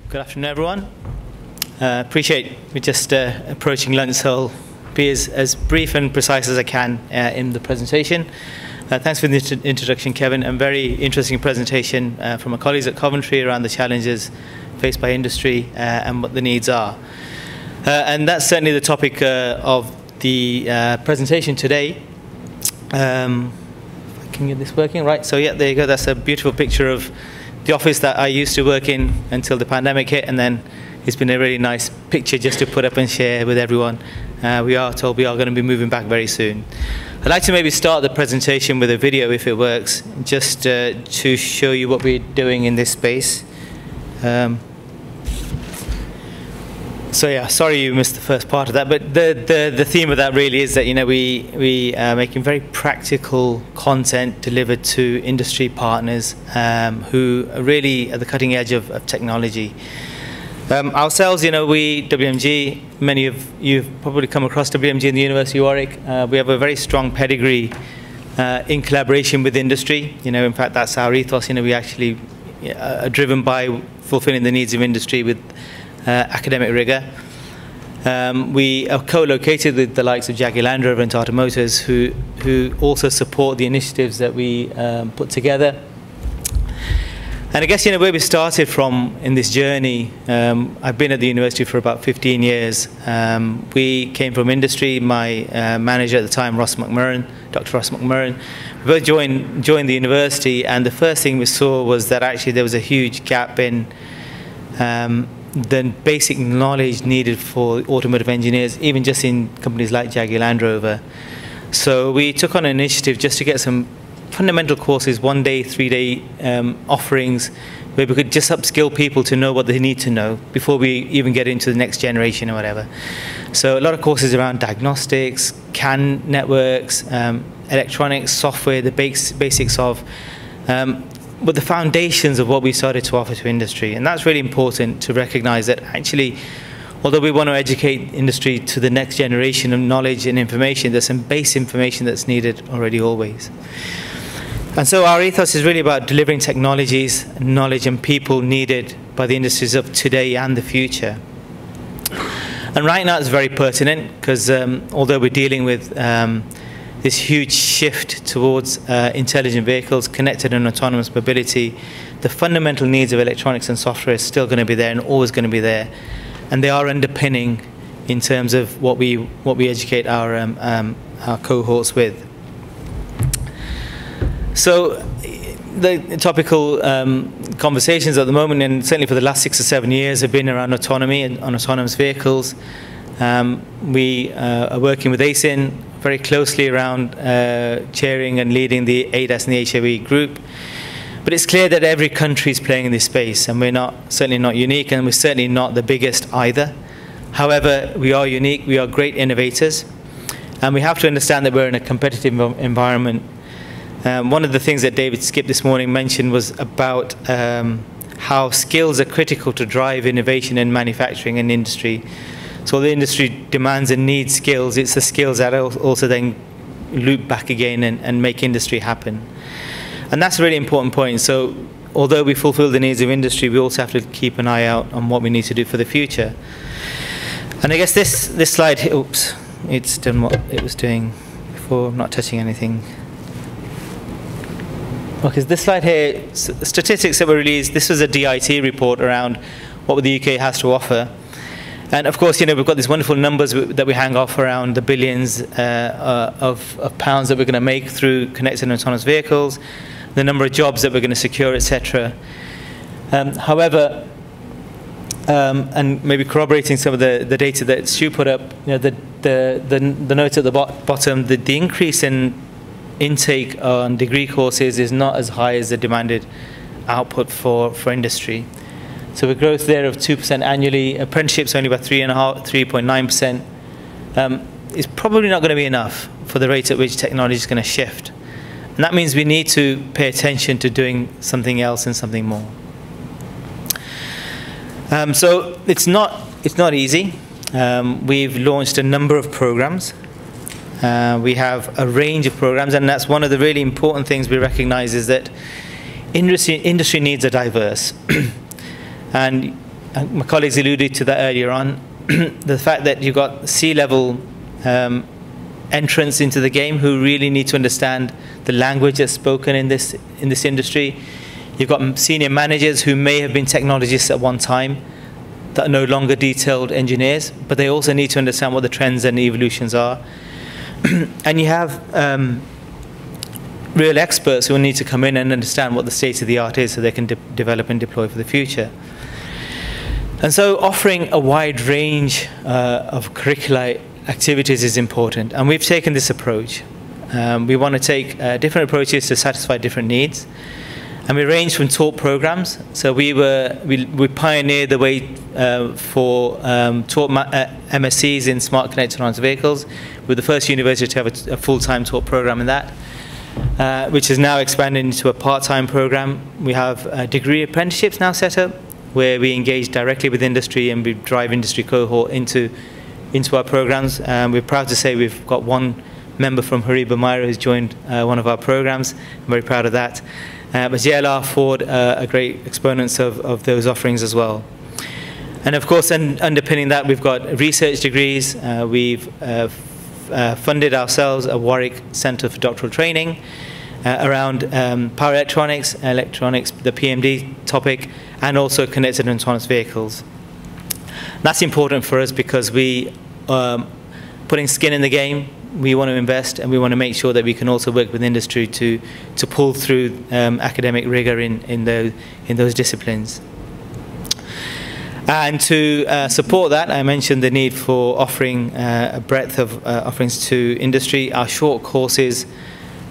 Good afternoon, everyone. Appreciate we're just approaching lunch, so I'll be as brief and precise as I can in the presentation. Thanks for the introduction, Kevin. A very interesting presentation from my colleagues at Coventry around the challenges faced by industry and what the needs are. And that's certainly the topic of the presentation today. Can you get this working? Right, so yeah, there you go. That's a beautiful picture of the office that I used to work in until the pandemic hit, and then it's been a really nice picture just to put up and share with everyone. We are told we are going to be moving back very soon. I'd like to maybe start the presentation with a video, if it works, just to show you what we're doing in this space. So yeah, sorry you missed the first part of that, but the theme of that really is that we are making very practical content delivered to industry partners who are really at the cutting edge of technology. Ourselves, we, WMG, many of you have probably come across WMG in the University of Warwick. We have a very strong pedigree in collaboration with industry. In fact, that's our ethos. We actually are driven by fulfilling the needs of industry with academic rigor. We are co-located with the likes of Jaguar Land Rover and Tata Motors, who also support the initiatives that we put together. And I guess where we started from in this journey, I've been at the university for about 15 years. We came from industry. My manager at the time, Dr. Ross McMurran, we both joined the university, and the first thing we saw was that actually there was a huge gap in the basic knowledge needed for automotive engineers, even just in companies like Jaguar Land Rover. So we took on an initiative just to get some fundamental courses, 1 day, 3 day offerings, where we could just upskill people to know what they need to know before we even get into the next generation or whatever. So a lot of courses around diagnostics, CAN networks, electronics, software, the basics of but the foundations of what we started to offer to industry. And that's really important to recognize that actually, although we want to educate industry to the next generation of knowledge and information, there's some base information that's needed already always. And so our ethos is really about delivering technologies, knowledge and people needed by the industries of today and the future. And right now it's very pertinent because although we're dealing with this huge shift towards intelligent vehicles, connected and autonomous mobility, the fundamental needs of electronics and software is still going to be there and always going to be there. And they are underpinning in terms of what we educate our cohorts with. So the topical conversations at the moment, and certainly for the last 6 or 7 years, have been around autonomy and on autonomous vehicles. We are working with AESIN very closely around chairing and leading the ADAS and the HOE group. But it's clear that every country is playing in this space, and we're certainly not unique, and we're certainly not the biggest either. However, we are unique, we are great innovators, and we have to understand that we're in a competitive environment. One of the things that David Skip this morning mentioned was about how skills are critical to drive innovation in manufacturing and industry. So the industry demands and needs skills. It's the skills that also then loop back again and make industry happen. And that's a really important point. So although we fulfill the needs of industry, we also have to keep an eye out on what we need to do for the future. And I guess this slide, oops, it's done what it was doing before. I'm not touching anything. Okay, this slide here, statistics that were released, this was a DIT report around what the UK has to offer. And of course, we've got these wonderful numbers that we hang off around the billions of pounds that we're going to make through connected and autonomous vehicles, the number of jobs that we're going to secure, etc. However, and maybe corroborating some of the data that Stu put up, the note at the bottom, the increase in intake on degree courses is not as high as the demanded output for industry. So a growth there of 2% annually. Apprenticeship's only about 3.9%. It's probably not going to be enough for the rate at which technology is going to shift. And that means we need to pay attention to doing something else and something more. So it's not easy. We've launched a number of programs. We have a range of programs, and that's one of the really important things we recognize is that industry needs are diverse. And my colleagues alluded to that earlier on, the fact that you've got C-level entrants into the game who really need to understand the language that's spoken in this industry. You've got senior managers who may have been technologists at one time that are no longer detailed engineers, but they also need to understand what the trends and evolutions are. And you have real experts who will need to come in and understand what the state of the art is so they can develop and deploy for the future. And so offering a wide range of curricular activities is important, and we've taken this approach. We want to take different approaches to satisfy different needs, and we range from taught programs. So we pioneered the way for taught MSCs in smart connected autonomous vehicles. We're the first university to have a full-time taught program in that, which is now expanded into a part-time program. We have degree apprenticeships now set up, where we engage directly with industry and we drive industry cohort into our programs. We're proud to say we've got one member from Hariba Myra who's joined one of our programs. I'm very proud of that. But JLR Ford are great exponents of those offerings as well. And of course, underpinning that, we've got research degrees. We've funded ourselves a Warwick Centre for Doctoral Training around power electronics, the PMD topic, and also connected and autonomous vehicles. That's important for us because we putting skin in the game. We want to invest, and we want to make sure that we can also work with industry to pull through academic rigor in those disciplines. And to support that, I mentioned the need for offering a breadth of offerings to industry. Our short courses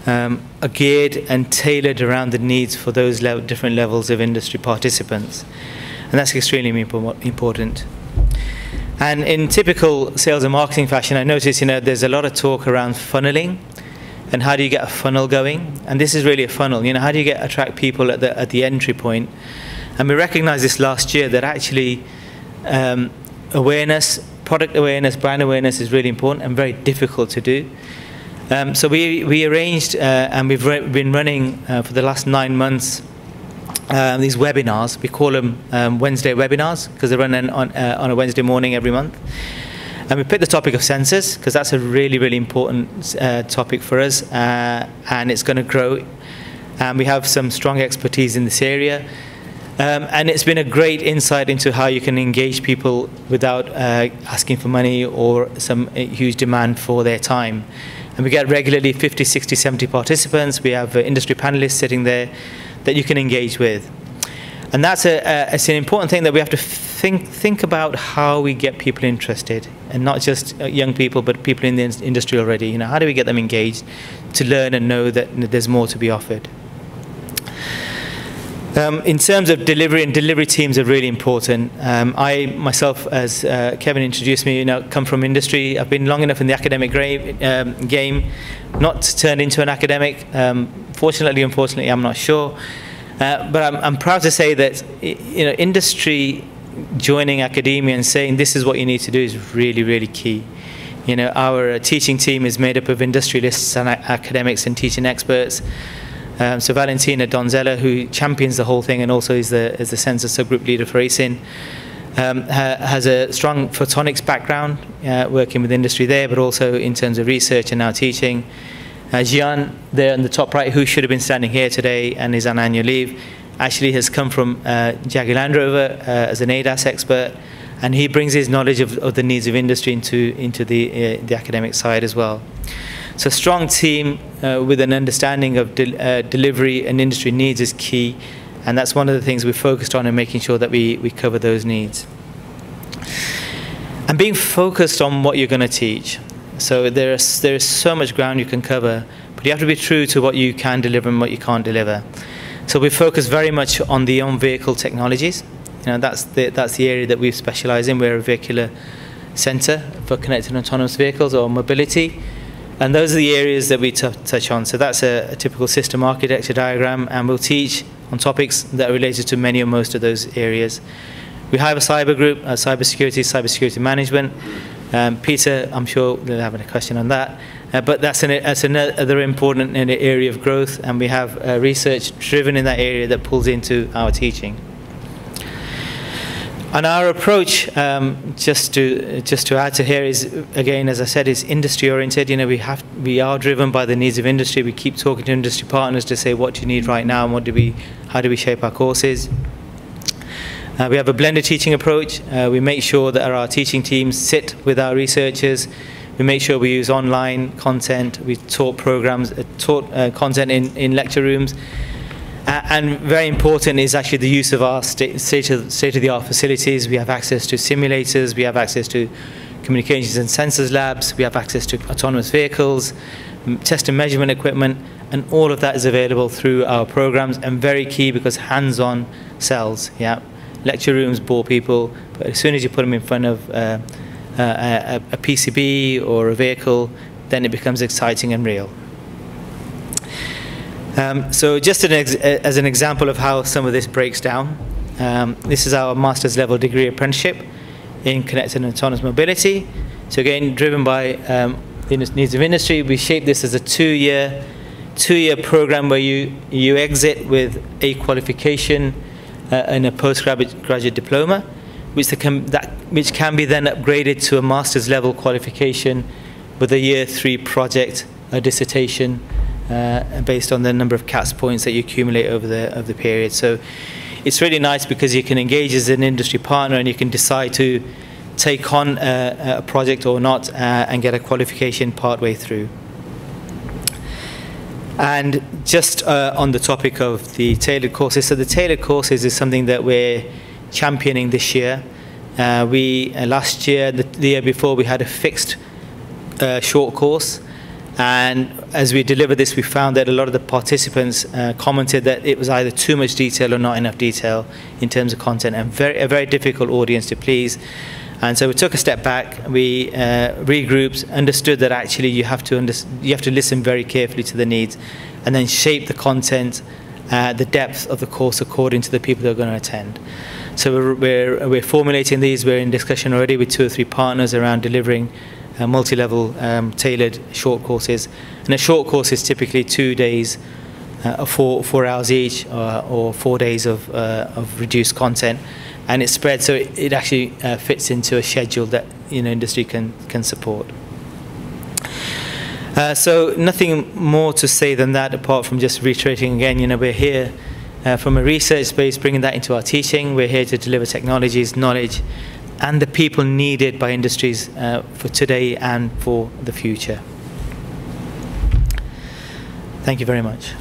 are geared and tailored around the needs for those different levels of industry participants. And that's extremely important. And in typical sales and marketing fashion, I notice, there's a lot of talk around funneling and how do you get a funnel going. And this is really a funnel. How do you attract people at the entry point? And we recognized this last year that actually awareness, product awareness, brand awareness is really important and very difficult to do. So we arranged, and we've been running for the last 9 months, these webinars. We call them Wednesday webinars because they run on a Wednesday morning every month. And we picked the topic of sensors because that's a really, really important topic for us, and it's going to grow. And we have some strong expertise in this area. And it's been a great insight into how you can engage people without asking for money or some huge demand for their time. And we get regularly 50, 60, 70 participants. We have industry panelists sitting there that you can engage with. And that's it's an important thing that we have to think about how we get people interested, and not just young people, but people in the industry already. How do we get them engaged to learn and know that there's more to be offered? In terms of delivery, and delivery teams are really important. I myself, as Kevin introduced me, come from industry. I've been long enough in the academic game not to turn into an academic. Fortunately, unfortunately, I'm not sure. But I'm proud to say that industry joining academia and saying this is what you need to do is really, really key. Our teaching team is made up of industrialists and academics and teaching experts. So Valentina Donzella, who champions the whole thing and also is the sensor subgroup leader for AESIN, has a strong photonics background, working with industry there, but also in terms of research and now teaching. Gian, there in the top right, who should have been standing here today and is on annual leave, actually has come from Jaguar Land Rover as an ADAS expert, and he brings his knowledge of the needs of industry into the academic side as well. So a strong team with an understanding of delivery and industry needs is key, and that's one of the things we've focused on in making sure that we cover those needs. And being focused on what you're going to teach. So there is so much ground you can cover, but you have to be true to what you can deliver and what you can't deliver. So we focus very much on the on-vehicle technologies. That's the area that we specialize in. We're a vehicular center for connected and autonomous vehicles or mobility. And those are the areas that we touch on. So that's a typical system architecture diagram, and we'll teach on topics that are related to many or most of those areas. We have a cyber group, cybersecurity management. Peter, I'm sure will have a question on that. But that's another important area of growth, and we have research driven in that area that pulls into our teaching. And our approach, just to add to here, is again, as I said, is industry oriented. You know, we are driven by the needs of industry. We keep talking to industry partners to say, what do you need right now, and how do we shape our courses? We have a blended teaching approach. We make sure that our teaching teams sit with our researchers. We make sure we use online content. We taught content in lecture rooms. And very important is actually the use of our state-of-the-art facilities. We have access to simulators, we have access to communications and sensors labs, we have access to autonomous vehicles, test and measurement equipment, and all of that is available through our programs, and very key because hands-on sells. Yeah, lecture rooms bore people, but as soon as you put them in front of a PCB or a vehicle, then it becomes exciting and real. So just as an example of how some of this breaks down, this is our master's level degree apprenticeship in connected and autonomous mobility. So again, driven by the needs of industry, we shaped this as a two-year program where you exit with a qualification and a postgraduate diploma, which can be then upgraded to a master's level qualification with a year 3 project, a dissertation, based on the number of CATS points that you accumulate over the period. So it's really nice because you can engage as an industry partner and you can decide to take on a project or not and get a qualification partway through. And just on the topic of the tailored courses, so the tailored courses is something that we're championing this year. Last year, the year before, we had a fixed short course. And as we delivered this, we found that a lot of the participants commented that it was either too much detail or not enough detail in terms of content, and a very difficult audience to please. And so we took a step back, we regrouped, understood that actually you have to listen very carefully to the needs, and then shape the content, the depth of the course according to the people that are going to attend. So we're formulating these. We're in discussion already with 2 or 3 partners around delivering multi-level tailored short courses. And a short course is typically 2 days, 4 hours each, or 4 days of reduced content, and it's spread so it actually fits into a schedule that industry can support. So nothing more to say than that, apart from just reiterating again, we're here from a research space, bringing that into our teaching. We're here to deliver technologies, knowledge, and the people needed by industries for today and for the future. Thank you very much.